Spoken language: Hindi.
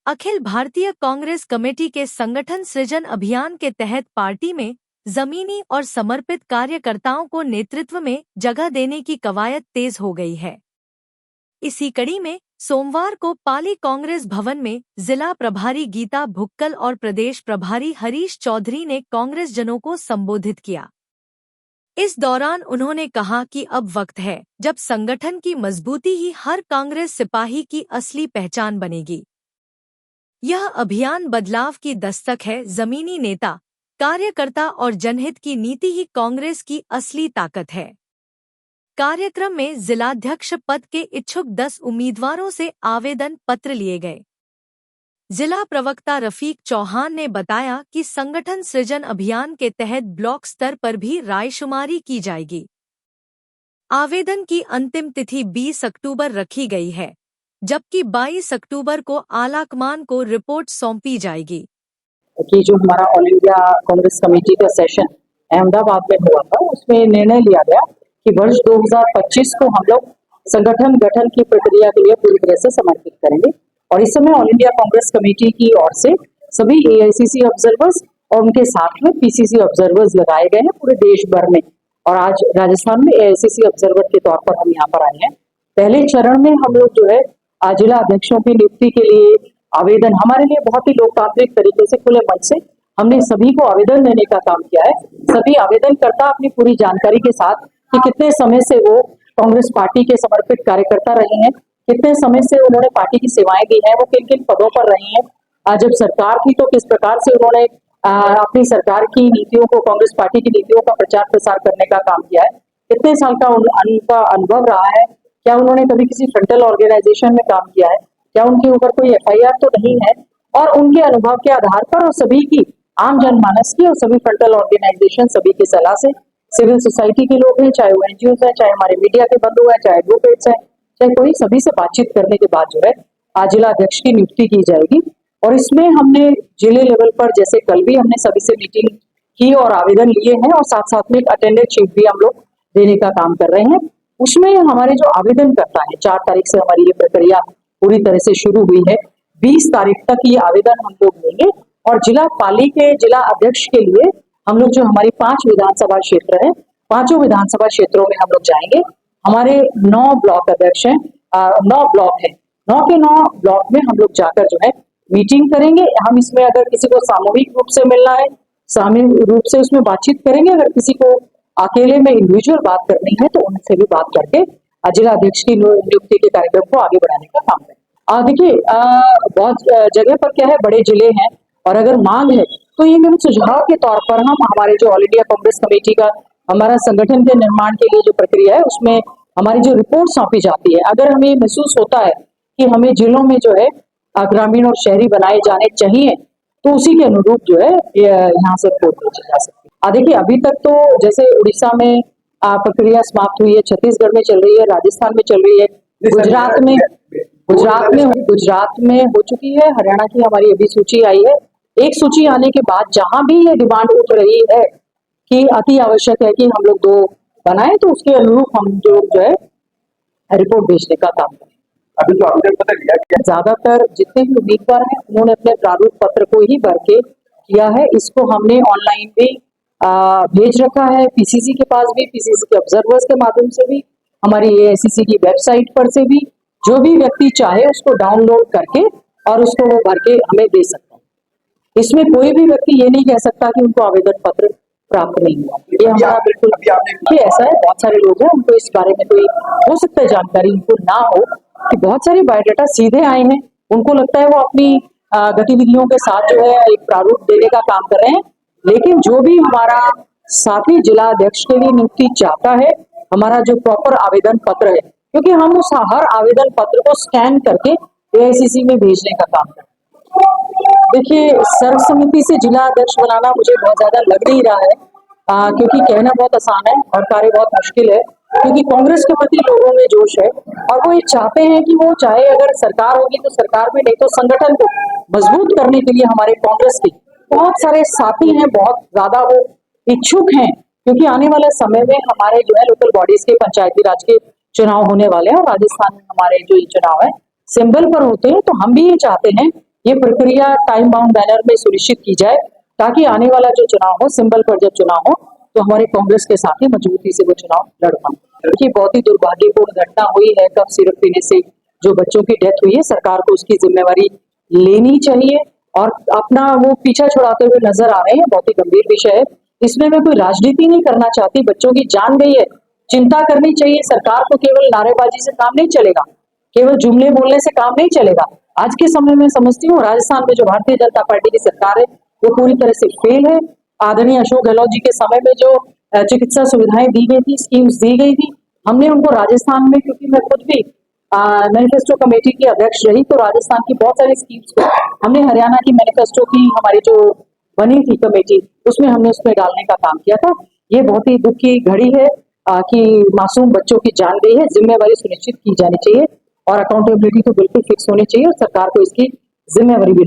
अखिल भारतीय कांग्रेस कमेटी के संगठन सृजन अभियान के तहत पार्टी में जमीनी और समर्पित कार्यकर्ताओं को नेतृत्व में जगह देने की कवायद तेज हो गई है। इसी कड़ी में सोमवार को पाली कांग्रेस भवन में जिला प्रभारी गीता भुक्कल और प्रदेश प्रभारी हरीश चौधरी ने कांग्रेस जनों को संबोधित किया। इस दौरान उन्होंने कहा कि अब वक्त है जब संगठन की मजबूती ही हर कांग्रेस सिपाही की असली पहचान बनेगी। यह अभियान बदलाव की दस्तक है। जमीनी नेता, कार्यकर्ता और जनहित की नीति ही कांग्रेस की असली ताकत है। कार्यक्रम में जिलाध्यक्ष पद के इच्छुक 10 उम्मीदवारों से आवेदन पत्र लिए गए। जिला प्रवक्ता रफीक चौहान ने बताया कि संगठन सृजन अभियान के तहत ब्लॉक स्तर पर भी रायशुमारी की जाएगी। आवेदन की अंतिम तिथि 20 अक्टूबर रखी गई है, जबकि 22 अक्टूबर को आलाकमान को रिपोर्ट सौंपी जाएगी। कि जो हमारा ऑल इंडिया कांग्रेस कमेटी का सेशन अहमदाबाद में हुआ था, उसमें निर्णय लिया गया कि वर्ष 2025 को हम लोग संगठन गठन की प्रक्रिया के लिए पूरी तरह से समर्पित करेंगे। और इस समय ऑल इंडिया कांग्रेस कमेटी की ओर से सभी एआईसीसी ऑब्जर्वर्स और उनके साथ में पीसीसी ऑब्जर्वर्स लगाए गए हैं पूरे देश भर में। और आज राजस्थान में एआईसीसी ऑब्जर्वर के तौर पर हम यहाँ पर आए हैं। पहले चरण में हम लोग जो है जिला अध्यक्षों की नियुक्ति के लिए आवेदन, हमारे लिए बहुत ही लोकतांत्रिक तरीके से खुले मन से हमने सभी को आवेदन देने का काम किया है। सभी आवेदनकर्ता अपनी पूरी जानकारी के साथ कि कितने समय से वो कांग्रेस पार्टी के समर्पित कार्यकर्ता रहे हैं, कितने समय से उन्होंने पार्टी की सेवाएं दी हैं, वो किन किन पदों पर रही हैं, जब सरकार थी तो किस प्रकार से उन्होंने अपनी सरकार की नीतियों को, कांग्रेस पार्टी की नीतियों का प्रचार प्रसार करने का काम किया है, कितने साल का उनका अनुभव रहा है, क्या उन्होंने कभी किसी फ्रंटल ऑर्गेनाइजेशन में काम किया है, क्या उनके ऊपर कोई एफआईआर तो नहीं है। और उनके अनुभव के आधार पर और सभी की आम जनमानस की और सभी फ्रंटल ऑर्गेनाइजेशन सभी की सलाह से, सिविल सोसाइटी के लोग हैं, चाहे वो एनजीओ हैं, चाहे हमारे मीडिया के बंधु हैं, चाहे एडवोकेट्स हैं, चाहे कोई, सभी से बातचीत करने के बाद जो है जिला अध्यक्ष की नियुक्ति की जाएगी। और इसमें हमने जिले लेवल पर, जैसे कल भी हमने सभी से मीटिंग की और आवेदन लिए हैं, और साथ साथ में एक अटेंडेंस शीट भी हम लोग देने का काम कर रहे हैं। उसमें हमारे जो आवेदन करता है, 4 तारीख से हमारी ये प्रक्रिया पूरी तरह से शुरू हुई है। 20 तारीख तक ये आवेदन हम लोग लेंगे। और जिला पाली के जिला अध्यक्ष के लिए हम लोग जो हमारी 5 विधानसभा क्षेत्र है, 5 विधानसभा क्षेत्रों में हम लोग जाएंगे। हमारे 9 ब्लॉक अध्यक्ष हैं, 9 ब्लॉक है, 9 के 9 ब्लॉक में हम लोग जाकर जो है मीटिंग करेंगे। हम इसमें अगर किसी को सामूहिक रूप से मिलना है, सामूहिक रूप से उसमें बातचीत करेंगे। अगर किसी को अकेले में इंडिविजुअल बात करनी है तो उनसे भी बात करके जिला अध्यक्ष की नियुक्ति के कार्यक्रम को आगे बढ़ाने का काम करें। देखिए, बहुत जगह पर क्या है, बड़े जिले हैं और अगर मांग है तो ये मेरे सुझाव के तौर पर हम हमारे जो ऑल इंडिया कांग्रेस कमेटी का हमारा संगठन के निर्माण के लिए जो प्रक्रिया है, उसमें हमारी जो रिपोर्ट सौंपी जाती है, अगर हमें महसूस होता है कि हमें जिलों में जो है ग्रामीण और शहरी बनाए जाने चाहिए, तो उसी के अनुरूप जो है यहाँ से रिपोर्ट भेजी जा सकती है। देखिए, अभी तक तो जैसे उड़ीसा में प्रक्रिया समाप्त हुई है, छत्तीसगढ़ में चल रही है, राजस्थान में चल रही है, गुजरात में हो चुकी है, हरियाणा की हमारी अभी सूची आई है। एक सूची आने के बाद जहां भी ये डिमांड उठ रही है कि अति आवश्यक है कि हम लोग 2 बनाए, तो उसके अनुरूप हम जो है रिपोर्ट भेजने का काम करें। अभी जो आवेदन पत्र लिया गया, ज्यादातर जितने भी उम्मीदवार हैं उन्होंने अपने प्रारूप पत्र को ही भर के किया है। इसको हमने ऑनलाइन भी भेज रखा है, पीसीसी के पास भी, पीसीसी के ऑब्जर्वर्स के माध्यम से भी, हमारी एआईसीसी की वेबसाइट पर से भी, जो भी व्यक्ति चाहे उसको डाउनलोड करके और उसको वो भर के हमें दे सकता है। इसमें कोई भी व्यक्ति ये नहीं कह सकता कि उनको आवेदन पत्र प्राप्त नहीं हुआ। ये हमारा बिल्कुल ऐसा है। बहुत सारे लोग हैं, उनको इस बारे में कोई हो सकता है जानकारी उनको ना हो कि बहुत सारे बायोडाटा सीधे आए हैं, उनको लगता है वो अपनी गतिविधियों के साथ जो है एक प्रारूप देने का काम कर रहे हैं। लेकिन जो भी हमारा साथी जिला अध्यक्ष के लिए नियुक्ति चाहता है, हमारा जो प्रॉपर आवेदन पत्र है, क्योंकि हम उस हर आवेदन पत्र को स्कैन करके एआईसीसी में भेजने का काम करते हैं। देखिए, सर्वसम्मति से जिला अध्यक्ष बनाना मुझे बहुत ज्यादा लग नहीं रहा है, क्योंकि कहना बहुत आसान है और कार्य बहुत मुश्किल है। क्योंकि कांग्रेस के प्रति लोगों में जोश है और वो ये चाहते हैं कि वो चाहे अगर सरकार होगी तो सरकार में, नहीं तो संगठन को मजबूत करने के लिए हमारे कांग्रेस के बहुत सारे साथी हैं, बहुत ज्यादा वो इच्छुक हैं। क्योंकि आने वाले समय में हमारे जो है लोकल बॉडीज के, पंचायती राज के चुनाव होने वाले हैं और राजस्थान में हमारे जो ये चुनाव है सिंबल पर होते हैं। तो हम भी ये चाहते हैं ये प्रक्रिया टाइम बाउंड बैनर में सुनिश्चित की जाए ताकि आने वाला जो चुनाव हो, सिंबल पर जब चुनाव हो तो हमारे कांग्रेस के साथ ही मजबूती से वो चुनाव लड़ पाए। देखिए, बहुत ही दुर्भाग्यपूर्ण घटना हुई है, कब सिरप पीने से जो बच्चों की डेथ हुई है, सरकार को उसकी जिम्मेवारी लेनी चाहिए और अपना वो पीछा छुड़ाते हुए नजर आ रहे हैं। बहुत ही गंभीर विषय है, इसमें मैं कोई राजनीति नहीं करना चाहती। बच्चों की जान गई है, चिंता करनी चाहिए। सरकार को केवल नारेबाजी से काम नहीं चलेगा, केवल जुमले बोलने से काम नहीं चलेगा। आज के समय में समझती हूँ राजस्थान में जो भारतीय जनता पार्टी की सरकार है वो पूरी तरह से फेल है। आदरणीय अशोक गहलोत जी के समय में जो चिकित्सा सुविधाएं दी गई थी, स्कीम्स दी गई थी, हमने उनको राजस्थान में, क्योंकि मैं खुद भी मैनिफेस्टो कमेटी की अध्यक्ष रही, तो राजस्थान की बहुत सारी स्कीम्स को हमने हरियाणा की मैनिफेस्टो की हमारी जो बनी थी कमेटी, उसमें हमने उसमें डालने का काम किया था। ये बहुत ही दुख की घड़ी है कि मासूम बच्चों की जान गई है। जिम्मेवारी सुनिश्चित की जानी चाहिए और अकाउंटेबिलिटी तो बिल्कुल फिक्स होनी चाहिए और सरकार को इसकी जिम्मेवारी भी